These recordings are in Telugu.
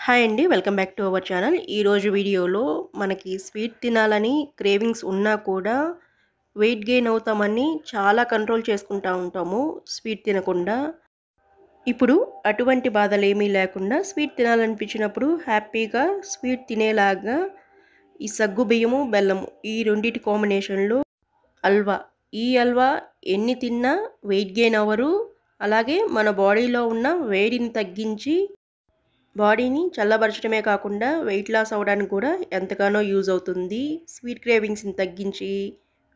హాయ్ అండి. Welcome back to our channel. ఈరోజు వీడియోలో మనకి స్వీట్ తినాలని క్రేవింగ్స్ ఉన్నా కూడా వెయిట్ గెయిన్ అవుతామని చాలా కంట్రోల్ చేసుకుంటా ఉంటాము స్వీట్ తినకుండా. ఇప్పుడు అటువంటి బాధలేమీ లేకుండా స్వీట్ తినాలనిపించినప్పుడు హ్యాపీగా స్వీట్ తినేలాగా ఈ సగ్గుబియ్యము, బెల్లము ఈ రెండిటి కాంబినేషన్‌లో హల్వా. ఈ హల్వా ఎన్ని తిన్నా వెయిట్ గెయిన్ అవ్వరు. అలాగే మన బాడీలో ఉన్న వేడిని తగ్గించి బాడీని చల్లబరచడమే కాకుండా వెయిట్ లాస్ అవ్వడానికి కూడా ఎంతగానో యూజ్ అవుతుంది. స్వీట్ క్రేవింగ్స్‌ని తగ్గించి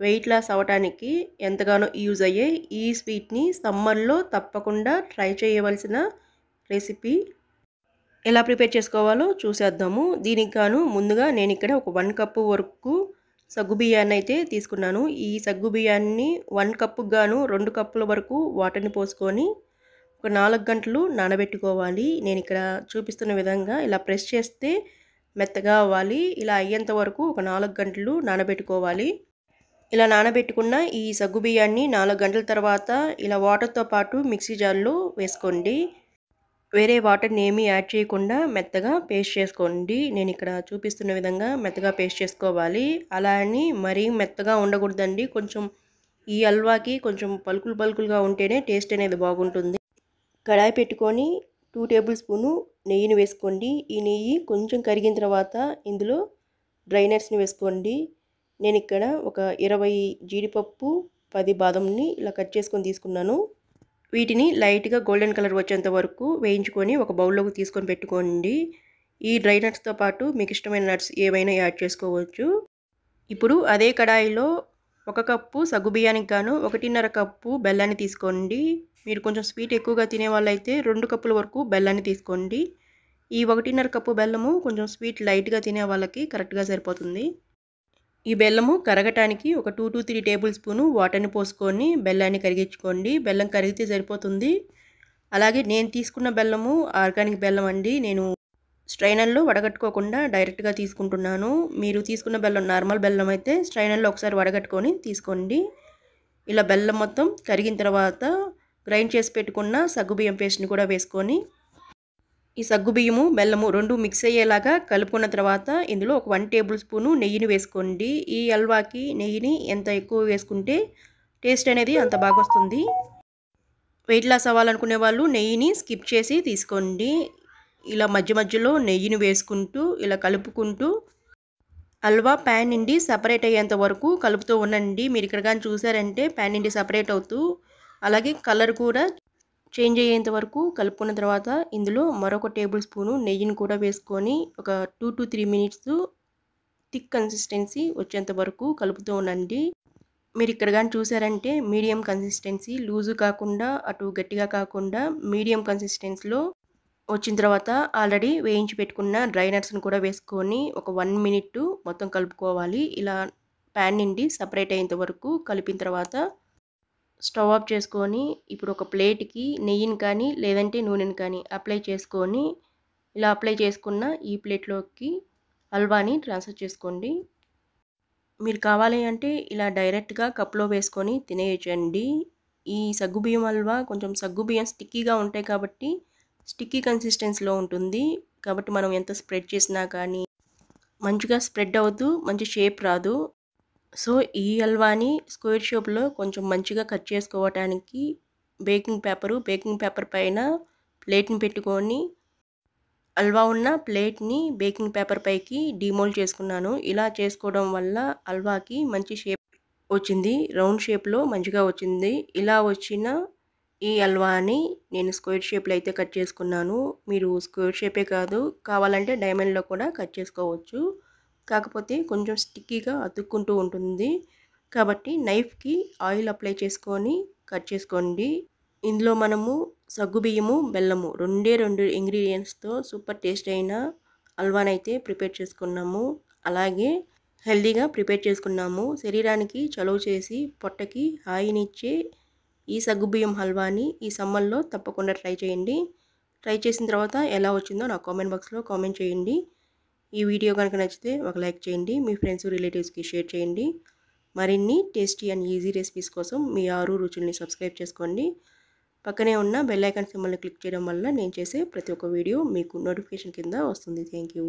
వెయిట్ లాస్ అవ్వటానికి ఎంతగానో యూజ్ అయ్యే ఈ స్వీట్‌ని సమ్మర్‌లో తప్పకుండా ట్రై చేయవలసిన రెసిపీ. ఎలా ప్రిపేర్ చేసుకోవాలో చూసేద్దాము. దీనికి గాను ముందుగా నేను ఇక్కడ ఒక 1 కప్పు వరకు సగ్గుబియ్యాన్ని అయితే తీసుకున్నాను. ఈ సగ్గుబియ్యాన్ని 1 కప్పుకి గాను 2 కప్పుల వరకు వాటర్‌ని పోసుకొని ఒక 4 గంటలు నానబెట్టుకోవాలి. నేను ఇక్కడ చూపిస్తున్న విధంగా ఇలా ప్రెస్ చేస్తే మెత్తగా అవ్వాలి. ఇలా అయ్యేంత వరకు ఒక 4 గంటలు నానబెట్టుకోవాలి. ఇలా నానబెట్టుకున్న ఈ సగ్గుబియ్యాన్ని 4 గంటల తర్వాత ఇలా వాటర్‌తో పాటు మిక్సీ జార్‌లో వేసుకోండి. వేరే వాటర్‌ని ఏమీ యాడ్ చేయకుండా మెత్తగా పేస్ట్ చేసుకోండి. నేను ఇక్కడ చూపిస్తున్న విధంగా మెత్తగా పేస్ట్ చేసుకోవాలి. అలా అని మరీ మెత్తగా ఉండకూడదండి. కొంచెం ఈ హల్వాకి కొంచెం పలుకులు పలుకులుగా ఉంటేనే టేస్ట్ అనేది బాగుంటుంది. కడాయి పెట్టుకొని 2 టేబుల్ స్పూను నెయ్యిని వేసుకోండి. ఈ నెయ్యి కొంచెం కరిగిన తర్వాత ఇందులో డ్రై నట్స్‌ని వేసుకోండి. నేను ఇక్కడ ఒక 20 జీడిపప్పు, 10 బాదంని ఇలా కట్ చేసుకొని తీసుకున్నాను. వీటిని లైట్‌గా గోల్డెన్ కలర్ వచ్చేంత వరకు వేయించుకొని ఒక బౌల్‌లోకి తీసుకొని పెట్టుకోండి. ఈ డ్రై నట్స్‌తో పాటు మీకు ఇష్టమైన నట్స్ ఏవైనా యాడ్ చేసుకోవచ్చు. ఇప్పుడు అదే కడాయిలో 1 కప్పు సగ్గుబియ్యానికి గాను 1.5 కప్పు బెల్లాన్ని తీసుకోండి. మీరు కొంచెం స్వీట్ ఎక్కువగా తినేవాళ్ళైతే 2 కప్పుల వరకు బెల్లాన్ని తీసుకోండి. ఈ 1.5 కప్పు బెల్లము కొంచెం స్వీట్ లైట్‌గా తినే వాళ్ళకి కరెక్ట్‌గా సరిపోతుంది. ఈ బెల్లము కరగటానికి ఒక 2-3 టేబుల్ స్పూను వాటర్‌ని పోసుకొని బెల్లాన్ని కరిగించుకోండి. బెల్లం కరిగితే సరిపోతుంది. అలాగే నేను తీసుకున్న బెల్లము ఆర్గానిక్ బెల్లం అండి. నేను స్ట్రైనర్‌లో వడగట్టుకోకుండా డైరెక్ట్‌గా తీసుకుంటున్నాను. మీరు తీసుకున్న బెల్లం నార్మల్ బెల్లం అయితే స్ట్రైనర్‌లో ఒకసారి వడగట్టుకొని తీసుకోండి. ఇలా బెల్లం మొత్తం కరిగిన తర్వాత గ్రైండ్ చేసి పెట్టుకున్న సగ్గుబియ్యం పేస్ట్‌ని కూడా వేసుకొని ఈ సగ్గుబియ్యము, బెల్లము 2 మిక్స్ అయ్యేలాగా కలుపుకున్న తర్వాత ఇందులో ఒక 1 టేబుల్ స్పూను నెయ్యిని వేసుకోండి. ఈ హల్వాకి నెయ్యిని ఎంత ఎక్కువ వేసుకుంటే టేస్ట్ అనేది అంత బాగొస్తుంది. వెయిట్ లాస్ అవ్వాలనుకునే వాళ్ళు నెయ్యిని స్కిప్ చేసి తీసుకోండి. ఇలా మధ్య మధ్యలో నెయ్యిని వేసుకుంటూ ఇలా కలుపుకుంటూ హల్వా ప్యాన్ నుండి సెపరేట్ అయ్యేంత వరకు కలుపుతూ ఉండండి. మీరు ఇక్కడ గాని చూసారంటే ప్యాన్ నుండి సెపరేట్ అవుతూ అలాగే కలర్ కూడా చేంజ్ అయ్యేంత వరకు కలుపుకున్న తర్వాత ఇందులో మరొక టేబుల్ స్పూను నెయ్యిని కూడా వేసుకొని ఒక 2-3 మినిట్స్ థిక్ కన్సిస్టెన్సీ వచ్చేంత వరకు కలుపుతూ ఉండండి. మీరు ఇక్కడ కానీ చూసారంటే మీడియం కన్సిస్టెన్సీ, లూజు కాకుండా అటు గట్టిగా కాకుండా మీడియం కన్సిస్టెన్సీలో వచ్చిన తర్వాత ఆల్రెడీ వేయించి పెట్టుకున్న డ్రై నట్స్ని కూడా వేసుకొని ఒక 1 మినిట్ మొత్తం కలుపుకోవాలి. ఇలా ప్యాన్ నుండి సపరేట్ అయ్యేంత వరకు కలిపిన తర్వాత స్టవ్ ఆఫ్ చేసుకొని ఇప్పుడు ఒక ప్లేట్‌కి నెయ్యిని కానీ లేదంటే నూనెని కానీ అప్లై చేసుకొని ఇలా అప్లై చేసుకున్న ఈ ప్లేట్‌లోకి హల్వాని ట్రాన్స్‌ఫర్ చేసుకోండి. మీరు కావాలి అంటే ఇలా డైరెక్ట్‌గా కప్‌లో వేసుకొని తినేయొచ్చండి. ఈ సగ్గుబియ్యం హల్వా కొంచెం సగ్గుబియ్యం స్టిక్కీగా ఉంటాయి కాబట్టి స్టిక్కీ కన్సిస్టెన్సీలో ఉంటుంది. కాబట్టి మనం ఎంత స్ప్రెడ్ చేసినా కానీ మంచిగా స్ప్రెడ్ అవుతూ మంచి షేప్ రాదు. సో ఈ హల్వాని స్క్వేర్ షేప్‌లో కొంచెం మంచిగా కట్ చేసుకోవటానికి బేకింగ్ పేపర్ పైన ప్లేట్‌ని పెట్టుకొని హల్వా ఉన్న ప్లేట్‌ని బేకింగ్ పేపర్ పైకి డీమోల్డ్ చేసుకున్నాను. ఇలా చేసుకోవడం వల్ల హల్వాకి మంచి షేప్ వచ్చింది. రౌండ్ షేప్‌లో మంచిగా వచ్చింది. ఇలా వచ్చిన ఈ హల్వాని నేను స్క్వేర్ షేప్‌లో అయితే కట్ చేసుకున్నాను. మీరు స్క్వేర్ షేపే కాదు కావాలంటే డైమండ్‌లో కూడా కట్ చేసుకోవచ్చు. కాకపోతే కొంచెం స్టిక్కీగా అతుక్కుంటూ ఉంటుంది. కాబట్టి నైఫ్‌కి ఆయిల్ అప్లై చేసుకొని కట్ చేసుకోండి. ఇందులో మనము సగ్గుబియ్యము, బెల్లము 2 ఇంగ్రీడియెంట్స్‌తో సూపర్ టేస్ట్ అయిన హల్వానైతే ప్రిపేర్ చేసుకున్నాము. అలాగే హెల్తీగా ప్రిపేర్ చేసుకున్నాము. శరీరానికి చలువ చేసి పొట్టకి హాయినిచ్చే ఈ సగ్గుబియ్యం హల్వాని ఈ సమ్మర్‌లో తప్పకుండా ట్రై చేయండి. ట్రై చేసిన తర్వాత ఎలా వచ్చిందో నాకు కామెంట్ బాక్స్‌లో కామెంట్ చేయండి. ఈ వీడియో కనుక నచ్చితే ఒక లైక్ చేయండి. మీ ఫ్రెండ్స్, రిలేటివ్స్‌కి షేర్ చేయండి. మరిన్ని టేస్టీ అండ్ ఈజీ రెసిపీస్ కోసం మీ ఆరు రుచుల్ని సబ్స్క్రైబ్ చేసుకోండి. పక్కనే ఉన్న బెల్ ఐకాన్ సింబల్ని క్లిక్ చేయడం వల్ల నేను చేసే ప్రతి ఒక్క వీడియో మీకు నోటిఫికేషన్ కింద వస్తుంది. Thank you.